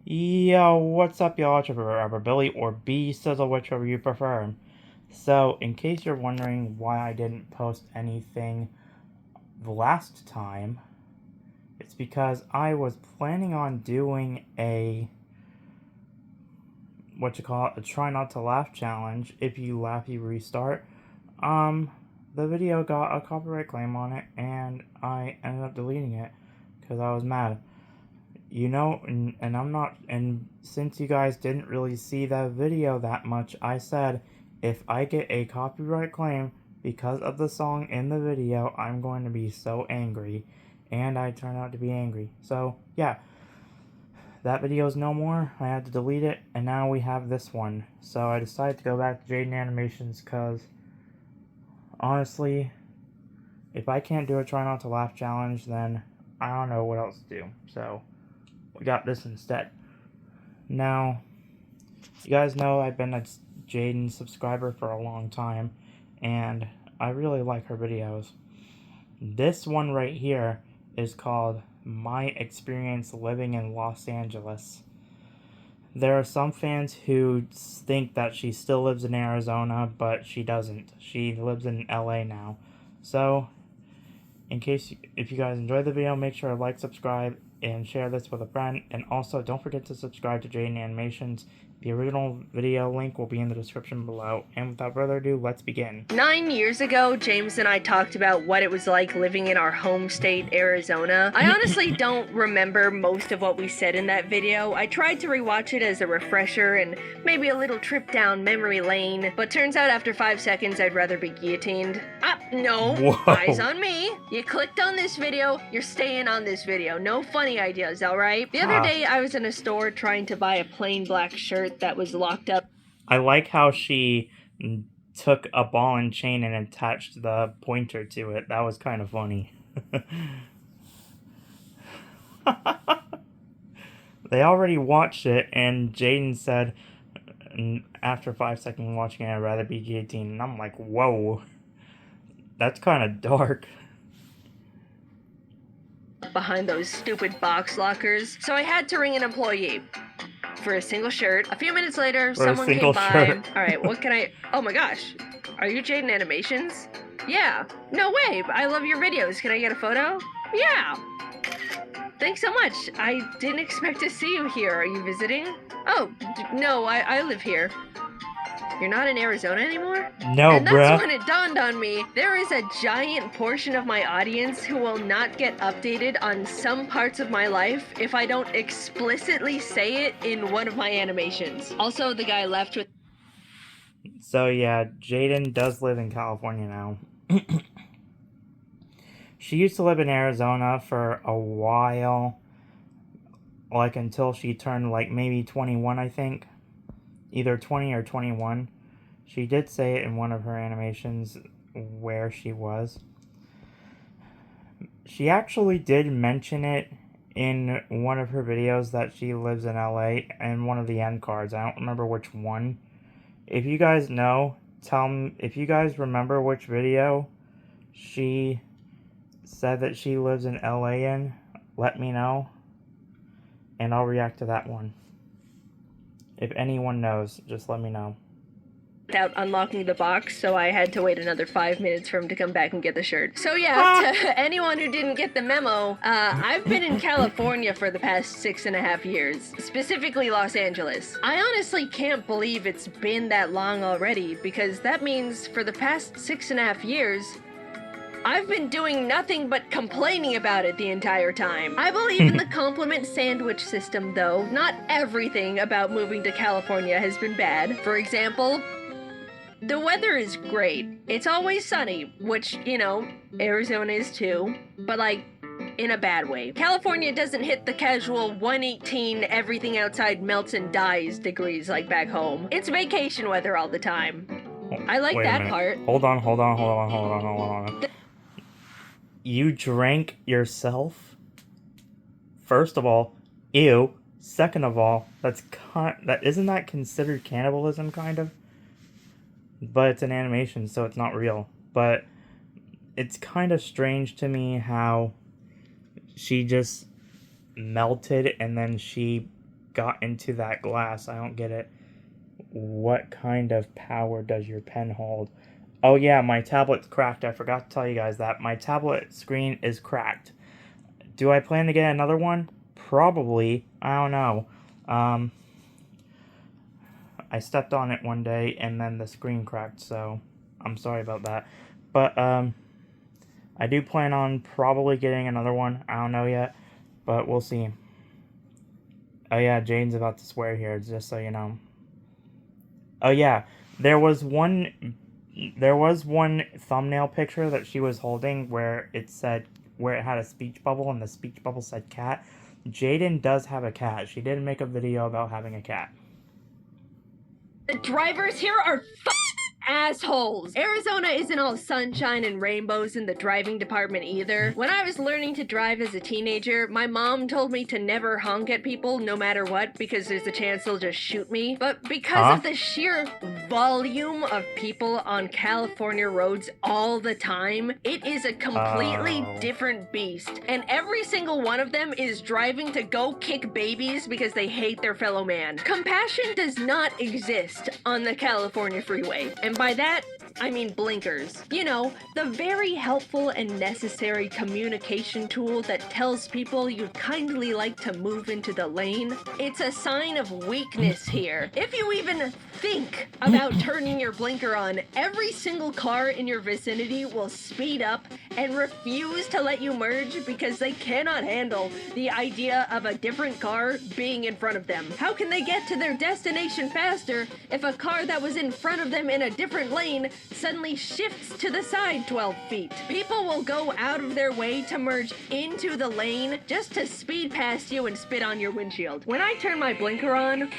Yo, what's up, y'all? It's your Rubber Billy or B Sizzle, whichever you prefer. So, in case you're wondering why I didn't post anything the last time, it's because I was planning on doing a a try not to laugh challenge. If you laugh, you restart. The video got a copyright claim on it, and I ended up deleting it because I was mad. And since you guys didn't really see that video that much, I said, if I get a copyright claim because of the song in the video, I'm going to be so angry. And I turned out to be angry. So, yeah. That video is no more. I had to delete it, and now we have this one. So I decided to go back to JaidenAnimations because, honestly, if I can't do a try not to laugh challenge, then I don't know what else to do. So we got this instead. Now, you guys know I've been a Jaiden subscriber for a long time, and I really like her videos. This one right here is called My Experience Living in Los Angeles. There are some fans who think that she still lives in Arizona, but she doesn't. She lives in LA now. So, if you guys enjoyed the video, make sure to like, subscribe, and share this with a friend. And also, don't forget to subscribe to JaidenAnimations. The original video link will be in the description below. And without further ado, let's begin. 9 years ago, James and I talked about what it was like living in our home state, Arizona. I honestly don't remember most of what we said in that video. I tried to rewatch it as a refresher and maybe a little trip down memory lane, but turns out after 5 seconds I'd rather be guillotined. No. Whoa. Eyes on me. You clicked on this video, you're staying on this video. No funny ideas, alright? The other day I was in a store trying to buy a plain black shirt that was locked up. I like how she took a ball and chain and attached the pointer to it. That was kind of funny. They already watched it, and Jaiden said, after 5 seconds watching it, I'd rather be guillotined. And I'm like, whoa. That's kind of dark. Behind those stupid box lockers, so I had to ring an employee for a single shirt. A few minutes later, someone came by. Alright, what can I... Oh my gosh. Are you JaidenAnimations? Yeah. No way. I love your videos. Can I get a photo? Yeah. Thanks so much. I didn't expect to see you here. Are you visiting? Oh, no, I live here. You're not in Arizona anymore? No, and that's bruh. when it dawned on me, there is a giant portion of my audience who will not get updated on some parts of my life if I don't explicitly say it in one of my animations. Also, the guy left with... So yeah, Jaiden does live in California now. She used to live in Arizona for a while, like until she turned like maybe 21, I think. Either 20 or 21. She did say it in one of her animations where she was. She actually did mention it in one of her videos that she lives in LA and one of the end cards. I don't remember which one. If you guys know, tell me if you guys remember which video she said that she lives in LA in, let me know and I'll react to that one. If anyone knows, just let me know. Without unlocking the box, so I had to wait another 5 minutes for him to come back and get the shirt. So yeah, to anyone who didn't get the memo, I've been in California for the past 6.5 years, specifically Los Angeles. I honestly can't believe it's been that long already, because that means for the past 6.5 years, I've been doing nothing but complaining about it the entire time. I believe in the compliment sandwich system, though. Not everything about moving to California has been bad. For example, the weather is great. It's always sunny, which, you know, Arizona is too, but like, in a bad way. California doesn't hit the casual 118 everything outside melts and dies degrees like back home. It's vacation weather all the time. I like that part. Hold on. You drank yourself? First of all, ew. Second of all, isn't that considered cannibalism, kind of? But it's an animation, so it's not real. But it's kind of strange to me how she just melted and then she got into that glass. I don't get it. What kind of power does your pen hold? Oh yeah, my tablet's cracked. I forgot to tell you guys that. My tablet screen is cracked. Do I plan to get another one? Probably. I don't know. I stepped on it one day and then the screen cracked, so I'm sorry about that. But I do plan on probably getting another one. I don't know yet, but we'll see. Oh yeah, Jaiden's about to swear here, just so you know. Oh yeah, there was one thumbnail picture that she was holding where it had a speech bubble and the speech bubble said cat. Jaiden does have a cat. She did make a video about having a cat. The drivers here are assholes. Arizona isn't all sunshine and rainbows in the driving department either. When I was learning to drive as a teenager, my mom told me to never honk at people no matter what because there's a chance they'll just shoot me. But because of the sheer volume of people on California roads all the time, it is a completely different beast. And every single one of them is driving to go kick babies because they hate their fellow man. Compassion does not exist on the California freeway. And by that, I mean blinkers. You know, the very helpful and necessary communication tool that tells people you'd kindly like to move into the lane. It's a sign of weakness here. If you even think about turning your blinker on, every single car in your vicinity will speed up and refuse to let you merge because they cannot handle the idea of a different car being in front of them. How can they get to their destination faster if a car that was in front of them in a different lane suddenly shifts to the side 12 feet? People will go out of their way to merge into the lane just to speed past you and spit on your windshield. When I turn my blinker on,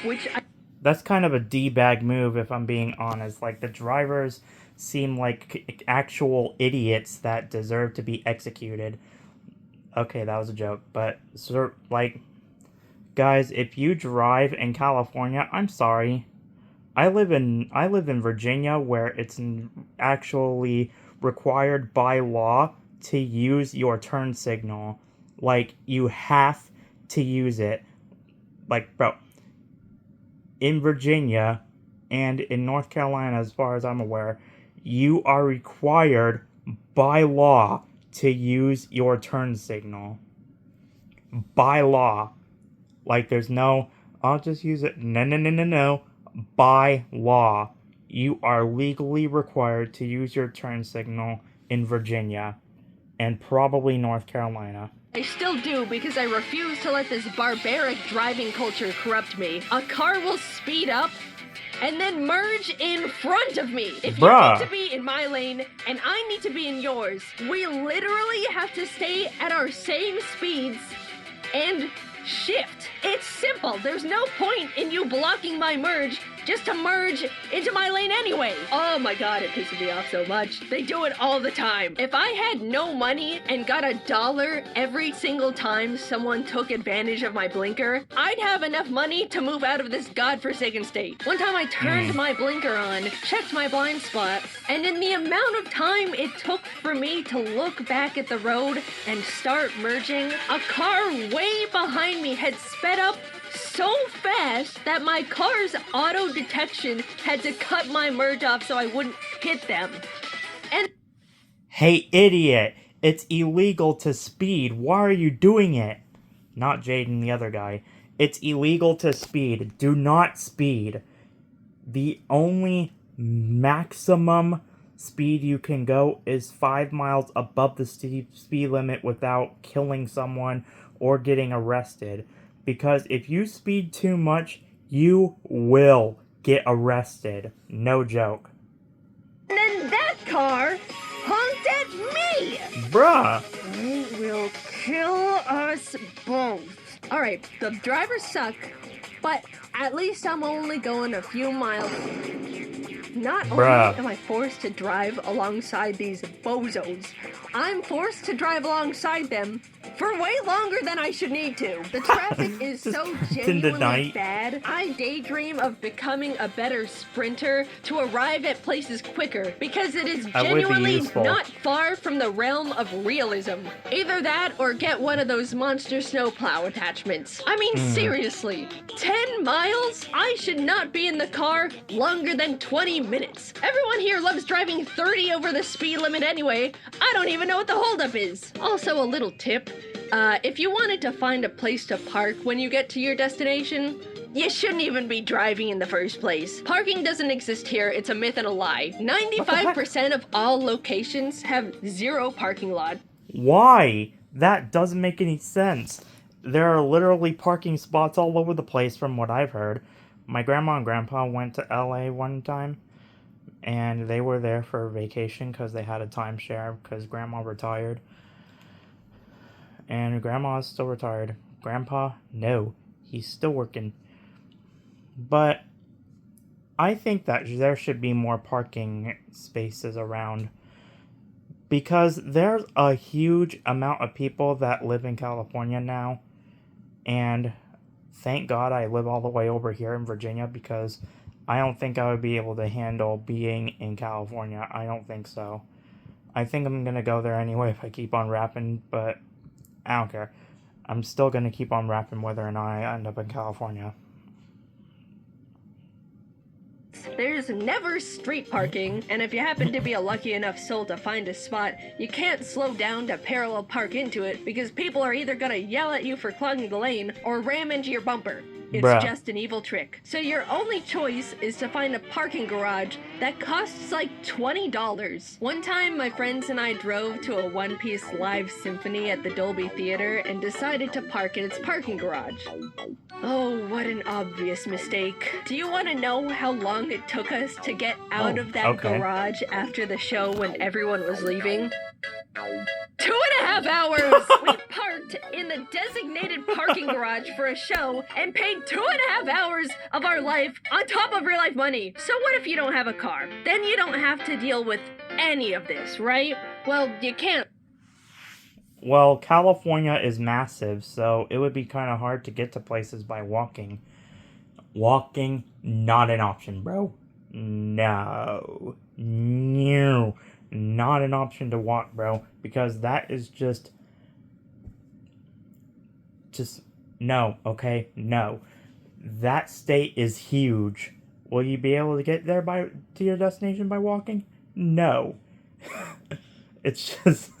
That's kind of a D-bag move, if I'm being honest. Like, the drivers seem like actual idiots that deserve to be executed. Okay, that was a joke, but, like, guys, if you drive in California, I'm sorry. I live in Virginia, where it's actually required by law to use your turn signal. Like, you have to use it. Like, bro, in Virginia and in North Carolina, as far as I'm aware, you are required by law to use your turn signal. By law. Like, there's no, I'll just use it. No. By law, you are legally required to use your turn signal in Virginia and probably North Carolina. I still do because I refuse to let this barbaric driving culture corrupt me. A car will speed up and then merge in front of me. If you need to be in my lane and I need to be in yours, we literally have to stay at our same speeds and shift. It's simple. There's no point in you blocking my merge just to merge into my lane anyway. Oh my god, it pisses me off so much. They do it all the time. If I had no money and got $1 every single time someone took advantage of my blinker, I'd have enough money to move out of this godforsaken state. One time I turned my blinker on, checked my blind spot, and in the amount of time it took for me to look back at the road and start merging, a car way behind me had sped up so fast that my car's auto detection had to cut my merge off so I wouldn't hit them. And hey, idiot! It's illegal to speed. Why are you doing it? Not Jaiden, the other guy. It's illegal to speed. Do not speed. The only maximum speed you can go is 5 miles above the speed limit without killing someone or getting arrested. Because if you speed too much, you will get arrested. No joke. And then that car honked at me! Bruh! It will kill us both. Alright, the drivers suck, but at least I'm only going a few miles. Not only am I forced to drive alongside these bozos, I'm forced to drive alongside them for way longer than I should need to. The traffic is so in the genuinely night. bad. I daydream of becoming a better sprinter to arrive at places quicker because it is That would be genuinely useful. not far from the realm of realism. Either that or get one of those monster snowplow attachments. I mean, seriously, 10 miles? I should not be in the car longer than 20 minutes. Everyone here loves driving 30 over the speed limit anyway. I don't even know what the holdup is. Also, a little tip. If you wanted to find a place to park when you get to your destination, you shouldn't even be driving in the first place. Parking doesn't exist here, it's a myth and a lie. 95% of all locations have 0 parking lot. Why? That doesn't make any sense. There are literally parking spots all over the place from what I've heard. My grandma and grandpa went to LA one time, and they were there for a vacation because they had a timeshare because grandma retired. And grandma is still retired. Grandpa, no, he's still working. But I think that there should be more parking spaces around because there's a huge amount of people that live in California now. And thank God I live all the way over here in Virginia because I don't think I would be able to handle being in California. I don't think so. I think I'm going to go there anyway if I keep on rapping, but I don't care. I'm still going to keep on rapping whether or not I end up in California. There's never street parking, and if you happen to be a lucky enough soul to find a spot, you can't slow down to parallel park into it because people are either gonna yell at you for clogging the lane or ram into your bumper. It's Bruh. just an evil trick. So your only choice is to find a parking garage that costs like $20. One time, my friends and I drove to a one-piece live symphony at the Dolby Theater and decided to park in its parking garage. Oh, what an obvious mistake. Do you want to know how long it took us to get out of that garage after the show when everyone was leaving? 2.5 hours! We parked in the designated parking garage for a show and paid 2.5 hours of our life on top of real life money. So what if you don't have a car? Then you don't have to deal with any of this, right? Well, you can't. Well, California is massive, so it would be kind of hard to get to places by walking. Walking, not an option, bro. No. Not an option to walk, bro. Because that is just no, okay? No. That state is huge. Will you be able to get there to your destination by walking? No. It's just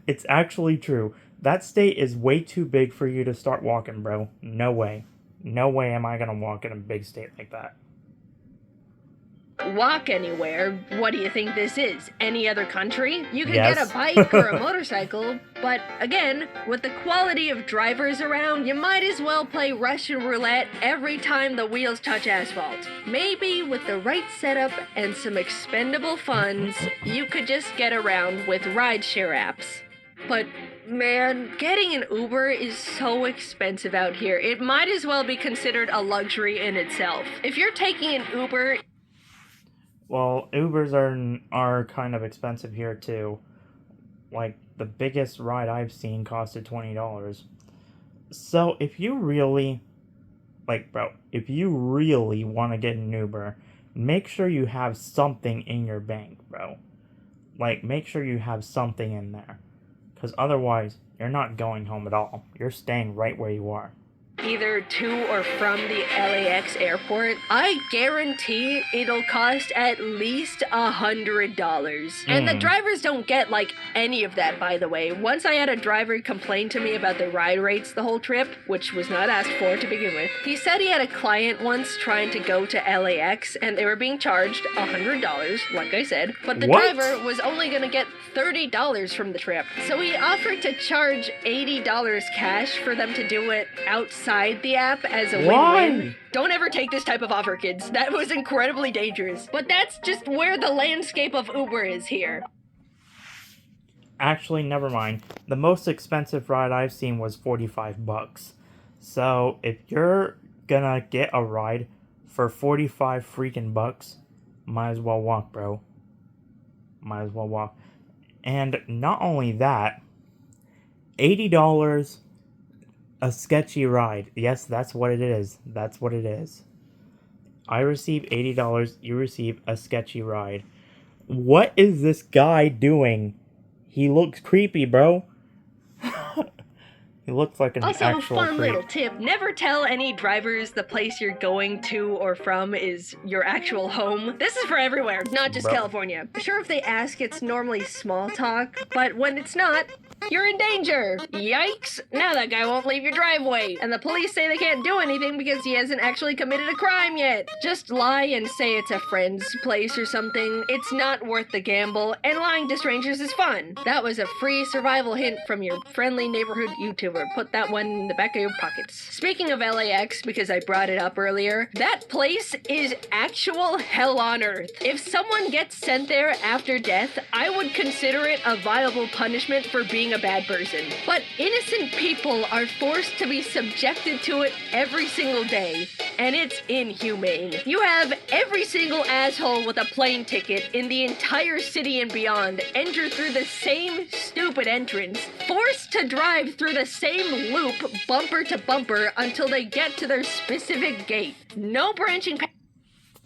it's actually true. That state is way too big for you to start walking, bro. No way. No way am I gonna walk in a big state like that. Walk anywhere. What do you think this is? Any other country? You could Yes. get a bike or a motorcycle, but again, with the quality of drivers around, you might as well play Russian roulette every time the wheels touch asphalt. Maybe with the right setup and some expendable funds, you could just get around with rideshare apps. But man, getting an Uber is so expensive out here. It might as well be considered a luxury in itself. If you're taking an Uber... Well, Ubers are kind of expensive here too. Like, the biggest ride I've seen costed $20. So, if you really... Like, bro, if you really want to get an Uber, make sure you have something in your bank, bro. Like, make sure you have something in there. Because otherwise, you're not going home at all. You're staying right where you are. Either to or from the LAX airport, I guarantee it'll cost at least $100. And the drivers don't get, like, any of that, by the way. Once I had a driver complain to me about the ride rates the whole trip, which was not asked for to begin with. He said he had a client once trying to go to LAX, and they were being charged $100, like I said, but the driver was only gonna get $30 from the trip. So he offered to charge $80 cash for them to do it outside the app as a win-win. Don't ever take this type of offer, kids. That was incredibly dangerous. But that's just where the landscape of Uber is here. Actually, never mind. The most expensive ride I've seen was $45. So, if you're gonna get a ride for 45 freaking bucks, might as well walk, bro. Might as well walk. And not only that, $80 a sketchy ride. Yes, that's what it is. That's what it is. I receive $80, you receive a sketchy ride. What is this guy doing? He looks creepy, bro. He looks like an Also, actual fun creep. little tip, never tell any drivers the place you're going to or from is your actual home. This is for everywhere, not just Bro. California. Sure, if they ask, it's normally small talk, but when it's not, you're in danger. Yikes! Now that guy won't leave your driveway. And the police say they can't do anything because he hasn't actually committed a crime yet. Just lie and say it's a friend's place or something. It's not worth the gamble, and lying to strangers is fun. That was a free survival hint from your friendly neighborhood YouTuber. Put that one in the back of your pockets. Speaking of LAX, because I brought it up earlier, that place is actual hell on earth. If someone gets sent there after death, I would consider it a viable punishment for being a bad person. But innocent people are forced to be subjected to it every single day, and it's inhumane. You have every single asshole with a plane ticket in the entire city and beyond enter through the same stupid entrance, forced to drive through the same loop, bumper to bumper, until they get to their specific gate. No branching paths.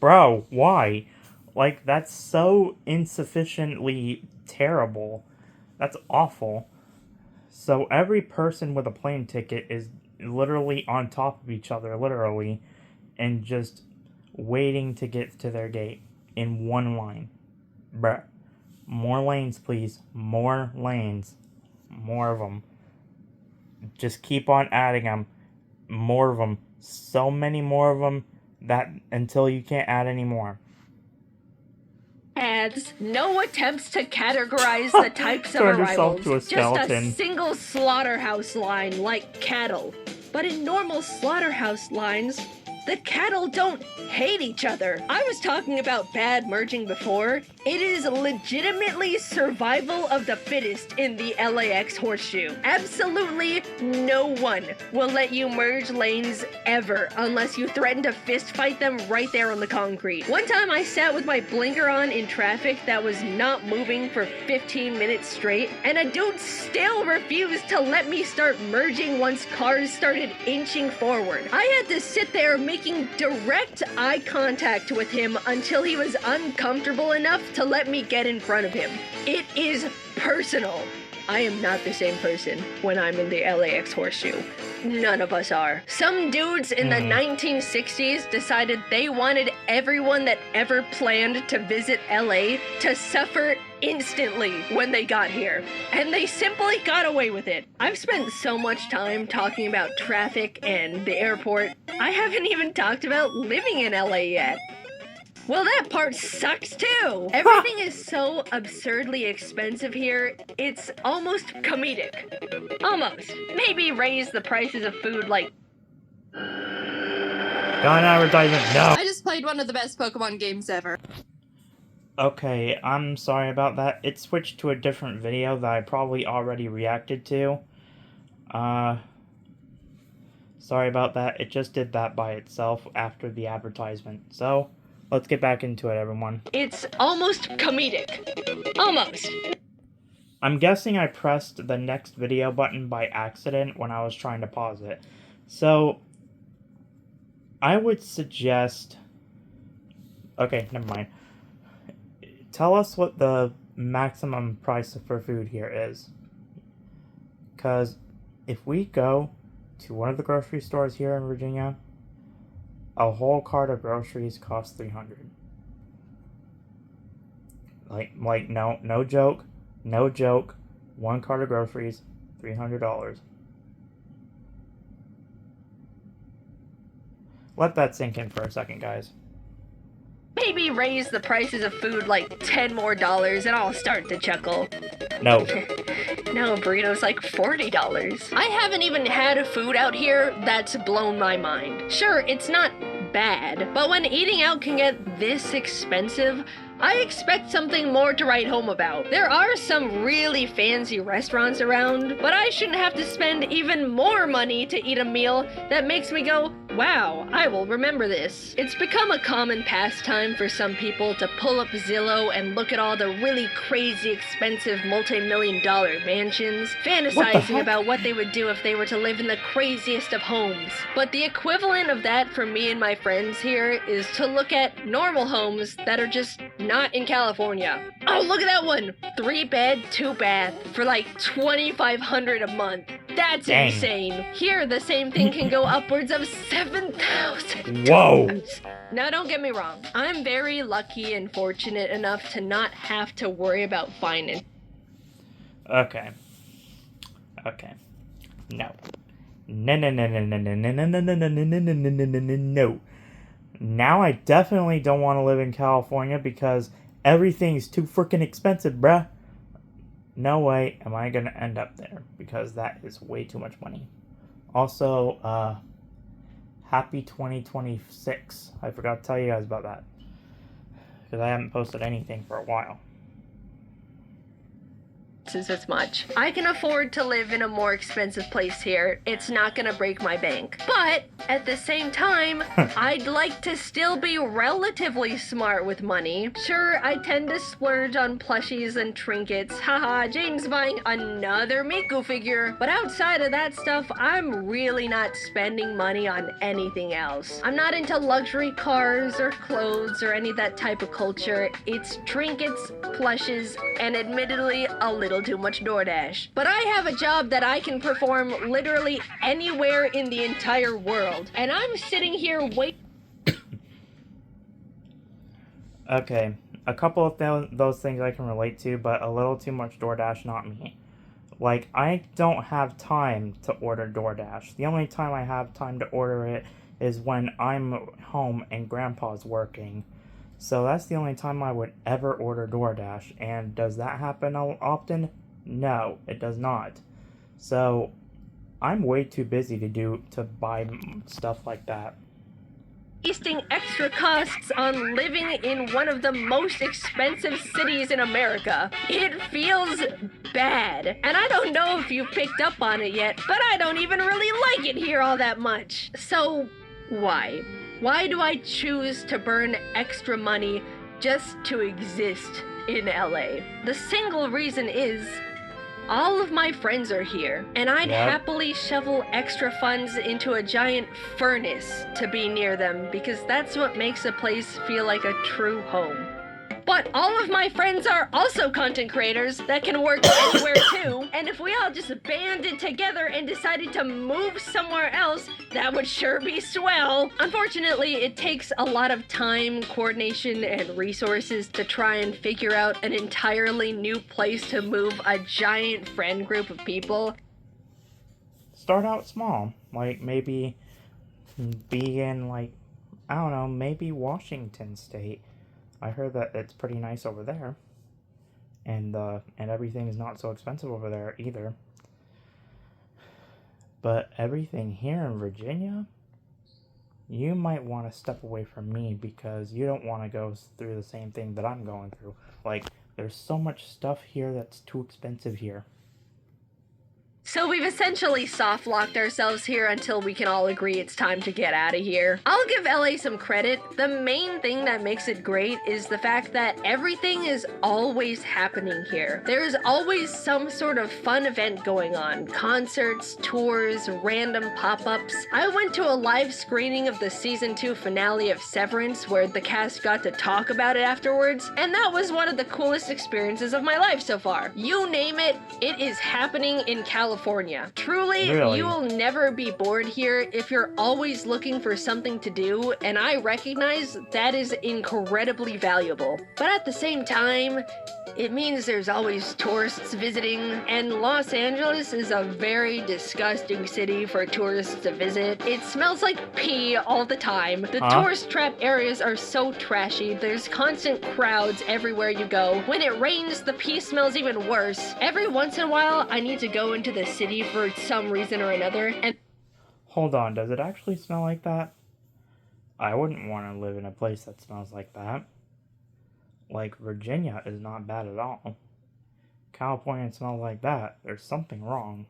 Bro, why? Like, that's so insufficiently terrible. That's awful. So every person with a plane ticket is literally on top of each other, literally, and just waiting to get to their gate in one line. Bruh. More lanes, please. More lanes. More of them. Just keep on adding them. More of them. So many more of them that until you can't add any more. No attempts to categorize the types of Turned herself arrivals. to a Just a skeleton. single slaughterhouse line like cattle. But in normal slaughterhouse lines, the cattle don't hate each other. I was talking about bad merging before. It is legitimately survival of the fittest in the LAX horseshoe. Absolutely no one will let you merge lanes ever unless you threaten to fist fight them right there on the concrete. One time I sat with my blinker on in traffic that was not moving for 15 minutes straight, and a dude still refused to let me start merging once cars started inching forward. I had to sit there making direct eye contact with him until he was uncomfortable enough to let me get in front of him. It is personal. I am not the same person when I'm in the LAX horseshoe. None of us are. Some dudes in the 1960s decided they wanted everyone that ever planned to visit LA to suffer instantly when they got here. And they simply got away with it. I've spent so much time talking about traffic and the airport. I haven't even talked about living in LA yet. Well, that part sucks too. Everything is so absurdly expensive here, it's almost comedic. Almost. Maybe raise the prices of food like... Got an advertisement, no! I just played one of the best Pokemon games ever. Okay, I'm sorry about that. It switched to a different video that I probably already reacted to. Sorry about that. It just did that by itself after the advertisement. So, let's get back into it, everyone. It's almost comedic. Almost. I'm guessing I pressed the next video button by accident when I was trying to pause it. So, I would suggest... Okay, never mind. Tell us what the maximum price for food here is. Because if we go to one of the grocery stores here in Virginia, a whole cart of groceries costs $300. Like no joke, no joke. One cart of groceries, $300. Let that sink in for a second, guys. Maybe raise the prices of food like $10 more and I'll start to chuckle. No. No, burrito's like $40. I haven't even had food out here that's blown my mind. Sure, it's not bad, but when eating out can get this expensive, I expect something more to write home about. There are some really fancy restaurants around, but I shouldn't have to spend even more money to eat a meal that makes me go, wow, I will remember this. It's become a common pastime for some people to pull up Zillow and look at all the really crazy expensive multi-million-dollar mansions, fantasizing about what they would do if they were to live in the craziest of homes. But the equivalent of that for me and my friends here is to look at normal homes that are just not in California. Oh, look at that one! 3-bed, 2-bath for like $2,500 a month. That's Dang. Insane. Here, the same thing can go upwards of $7,000. Whoa! Now, don't get me wrong. I'm very lucky and fortunate enough to not have to worry about finance. Okay. Okay. No. No, no, no, no, no, no, no, no, no, no, no, no, no, no, no, no, no, no. Now I definitely don't want to live in California because everything's too freaking expensive, bruh. No way am I gonna end up there because that is way too much money. Also, happy 2026. I forgot to tell you guys about that because I haven't posted anything for a while. As much. I can afford to live in a more expensive place here. It's not gonna break my bank. But at the same time, I'd like to still be relatively smart with money. Sure, I tend to splurge on plushies and trinkets. Haha, Jaiden's buying another Miku figure. But outside of that stuff, I'm really not spending money on anything else. I'm not into luxury cars or clothes or any of that type of culture. It's trinkets, plushes, and admittedly a little too much DoorDash. But I have a job that I can perform literally anywhere in the entire world. And I'm sitting here waiting. Okay, a couple of those things I can relate to, but a little too much DoorDash, not me. Like, I don't have time to order DoorDash. The only time I have time to order it is when I'm home and Grandpa's working. So that's the only time I would ever order DoorDash. And does that happen often? No, it does not. So I'm way too busy to buy stuff like that. Wasting extra costs on living in one of the most expensive cities in America. It feels bad. And I don't know if you've picked up on it yet, but I don't even really like it here all that much. So why? Why do I choose to burn extra money just to exist in LA? The single reason is all of my friends are here, and I'd happily shovel extra funds into a giant furnace to be near them because that's what makes a place feel like a true home. But all of my friends are also content creators that can work anywhere too, and if we all just banded together and decided to move somewhere else, that would sure be swell. Unfortunately, it takes a lot of time, coordination, and resources to try and figure out an entirely new place to move a giant friend group of people. Start out small, like maybe be in like, I don't know, maybe Washington State. I heard that it's pretty nice over there, and everything is not so expensive over there either. But everything here in Virginia, you might want to step away from me because you don't want to go through the same thing that I'm going through. Like, there's so much stuff here that's too expensive here. So we've essentially soft-locked ourselves here until we can all agree it's time to get out of here. I'll give LA some credit. The main thing that makes it great is the fact that everything is always happening here. There's always some sort of fun event going on. Concerts, tours, random pop-ups. I went to a live screening of the season 2 finale of Severance where the cast got to talk about it afterwards, and that was one of the coolest experiences of my life so far. You name it, it is happening in California. Truly, Really? You will never be bored here if you're always looking for something to do, and I recognize that is incredibly valuable. But at the same time, it means there's always tourists visiting, and Los Angeles is a very disgusting city for tourists to visit. It smells like pee all the time. The tourist trap areas are so trashy. There's constant crowds everywhere you go. When it rains, the pee smells even worse. Every once in a while, I need to go into the city for some reason or another, and Hold on, does it actually smell like that? I wouldn't want to live in a place that smells like that. Like, Virginia is not bad at all. California smells like that. There's something wrong.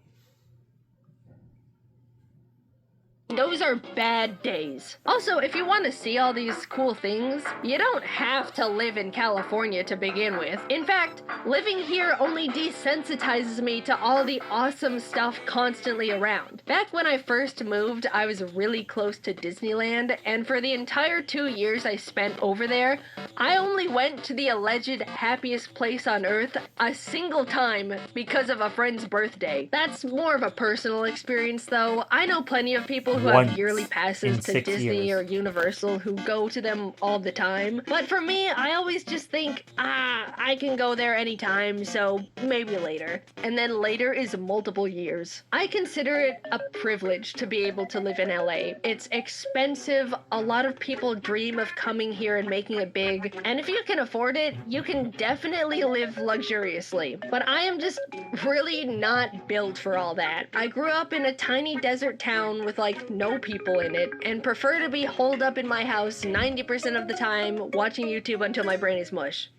Those are bad days. Also, if you want to see all these cool things, you don't have to live in California to begin with. In fact, living here only desensitizes me to all the awesome stuff constantly around. Back when I first moved, I was really close to Disneyland, and for the entire 2 years I spent over there, I only went to the alleged happiest place on earth a single time because of a friend's birthday. That's more of a personal experience, though. I know plenty of people who Once have yearly passes in to 6 Disney years. or Universal who go to them all the time. But for me, I always just think, I can go there anytime, so maybe later. And then later is multiple years. I consider it a privilege to be able to live in LA. It's expensive. A lot of people dream of coming here and making it big. And if you can afford it, you can definitely live luxuriously. But I am just really not built for all that. I grew up in a tiny desert town with like no people in it, and prefer to be holed up in my house 90% of the time watching YouTube until my brain is mush.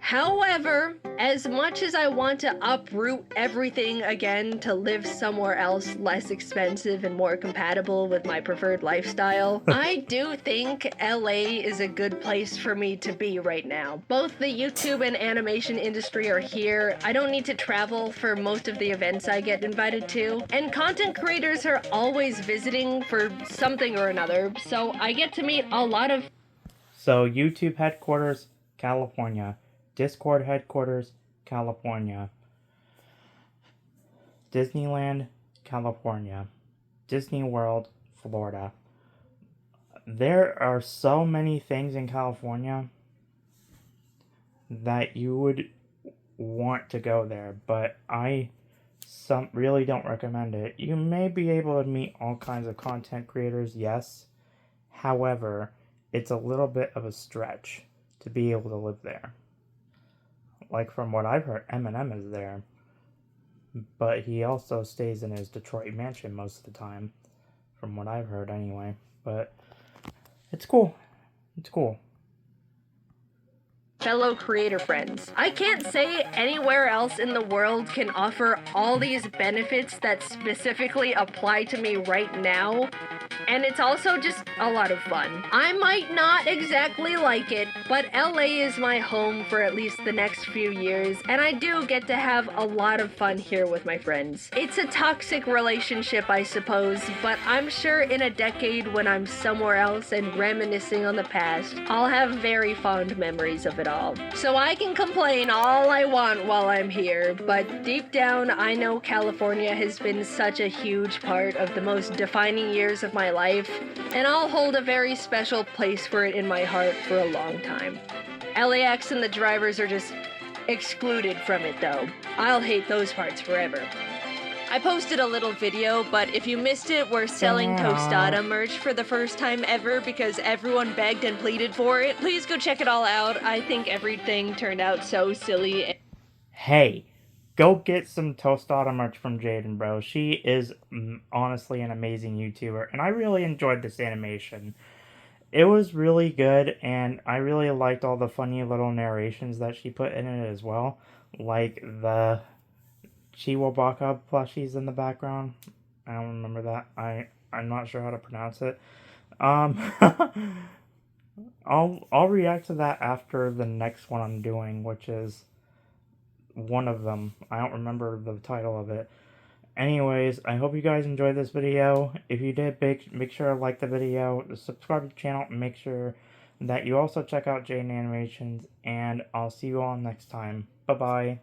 However, as much as I want to uproot everything again to live somewhere else less expensive and more compatible with my preferred lifestyle, I do think LA is a good place for me to be right now. Both the YouTube and animation industry are here. I don't need to travel for most of the events I get invited to, and content creators are always visiting for something or another, so I get to meet a lot of... So, YouTube headquarters, California. Discord headquarters, California. Disneyland, California. Disney World, Florida. There are so many things in California that you would want to go there, but I really don't recommend it. You may be able to meet all kinds of content creators, yes. However, it's a little bit of a stretch to be able to live there. Like, from what I've heard, Eminem is there. But he also stays in his Detroit mansion most of the time. From what I've heard, anyway. But it's cool. It's cool. Fellow creator friends. I can't say anywhere else in the world can offer all these benefits that specifically apply to me right now. And it's also just a lot of fun. I might not exactly like it, but LA is my home for at least the next few years, and I do get to have a lot of fun here with my friends. It's a toxic relationship, I suppose, but I'm sure in a decade when I'm somewhere else and reminiscing on the past, I'll have very fond memories of it all. So I can complain all I want while I'm here, but deep down, I know California has been such a huge part of the most defining years of my life, and I'll hold a very special place for it in my heart for a long time. LAX and the drivers are just excluded from it though. I'll hate those parts forever. I posted a little video, but if you missed it, we're selling Tostada merch for the first time ever because everyone begged and pleaded for it. Please go check it all out. I think everything turned out so silly. Hey, go get some Tostada merch from Jaiden, bro. She is honestly an amazing YouTuber, and I really enjoyed this animation. It was really good, and I really liked all the funny little narrations that she put in it as well. Like the Chihuahua plushies in the background. I don't remember that. I'm not sure how to pronounce it. I'll react to that after the next one I'm doing, which is one of them. I don't remember the title of it. Anyways, I hope you guys enjoyed this video. If you did, make sure to like the video, subscribe to the channel, and make sure that you also check out JaidenAnimations, and I'll see you all next time. Bye-bye.